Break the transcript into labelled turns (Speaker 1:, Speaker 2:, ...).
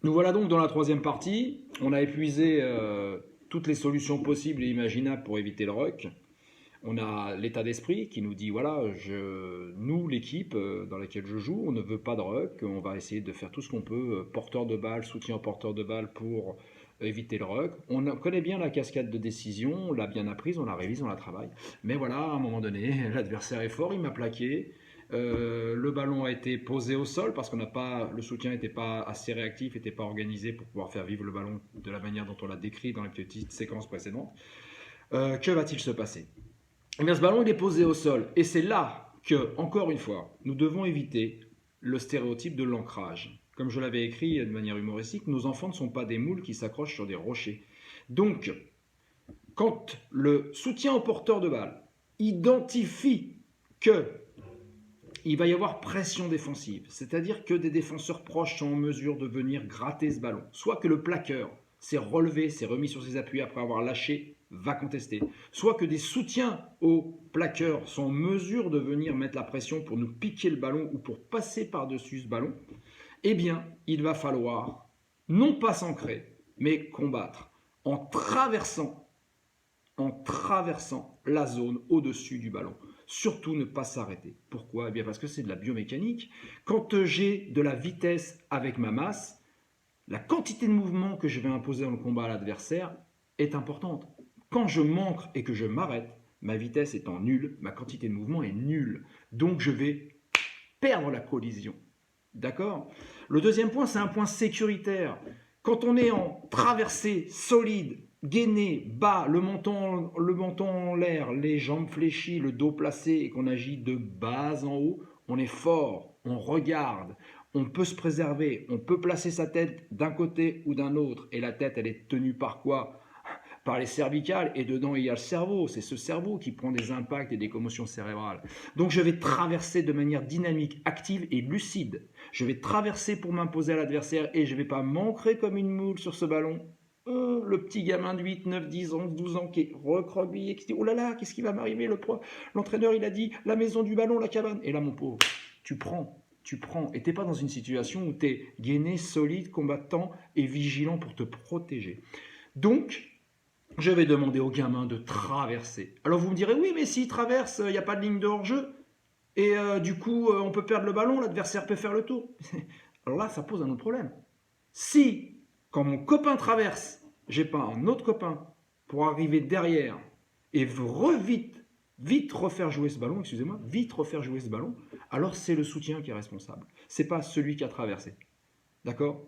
Speaker 1: Nous voilà donc dans la troisième partie. On a épuisé toutes les solutions possibles et imaginables pour éviter le ruck. On a l'état d'esprit qui nous dit, voilà, nous, l'équipe dans laquelle je joue, on ne veut pas de ruck, on va essayer de faire tout ce qu'on peut, porteur de balle, soutien au porteur de balle pour éviter le ruck. On connaît bien la cascade de décision, on l'a bien apprise, on la révise, on la travaille. Mais voilà, à un moment donné, l'adversaire est fort, il m'a plaqué. Le ballon a été posé au sol parce qu'on n'a pas, le soutien n'était pas assez réactif, n'était pas organisé pour pouvoir faire vivre le ballon de la manière dont on l'a décrit dans les petites séquences précédentes. Que va-t-il se passer? Eh bien, ce ballon, il est posé au sol. Et c'est là que, encore une fois, nous devons éviter le stéréotype de l'ancrage. Comme je l'avais écrit de manière humoristique, nos enfants ne sont pas des moules qui s'accrochent sur des rochers. Donc, quand le soutien au porteur de balle identifie que il va y avoir pression défensive, c'est-à-dire que des défenseurs proches sont en mesure de venir gratter ce ballon, soit que le plaqueur s'est relevé, s'est remis sur ses appuis après avoir lâché, va contester, soit que des soutiens aux plaqueurs sont en mesure de venir mettre la pression pour nous piquer le ballon ou pour passer par-dessus ce ballon, eh bien, il va falloir non pas s'ancrer, mais combattre en traversant la zone au-dessus du ballon. Surtout ne pas s'arrêter. Pourquoi? Eh bien parce que c'est de la biomécanique. Quand j'ai de la vitesse avec ma masse, la quantité de mouvement que je vais imposer dans le combat à l'adversaire est importante. Quand je manque et que je m'arrête, ma vitesse étant nulle, ma quantité de mouvement est nulle. Donc je vais perdre la collision. D'accord? Le deuxième point, c'est un point sécuritaire. Quand on est en traversée solide, gainé, bas, le menton en l'air, les jambes fléchies, le dos placé et qu'on agit de bas en haut, on est fort, on regarde, on peut se préserver, on peut placer sa tête d'un côté ou d'un autre. Et la tête, elle est tenue par quoi? Par les cervicales, et dedans il y a le cerveau. C'est ce cerveau qui prend des impacts et des commotions cérébrales. Donc je vais traverser de manière dynamique, active et lucide. Je vais traverser pour m'imposer à l'adversaire et je ne vais pas m'ancrer comme une moule sur ce ballon. Le petit gamin de 8, 9, 10, 11, 12 ans qui est recroquevillé, qui se dit oh là là, qu'est-ce qui va m'arriver? L'entraîneur il a dit la maison du ballon, la cabane. Et là mon pauvre, tu prends. Et tu n'es pas dans une situation où tu es gainé, solide, combattant et vigilant pour te protéger. Donc, je vais demander au gamin de traverser. Alors vous me direz, oui, mais s'il traverse, il n'y a pas de ligne de hors-jeu. Et du coup, on peut perdre le ballon, l'adversaire peut faire le tour. Alors là, ça pose un autre problème. Si, quand mon copain traverse, j'ai pas un autre copain pour arriver derrière et vite refaire jouer ce ballon, excusez-moi, vite refaire jouer ce ballon, alors c'est le soutien qui est responsable. C'est pas celui qui a traversé. D'accord?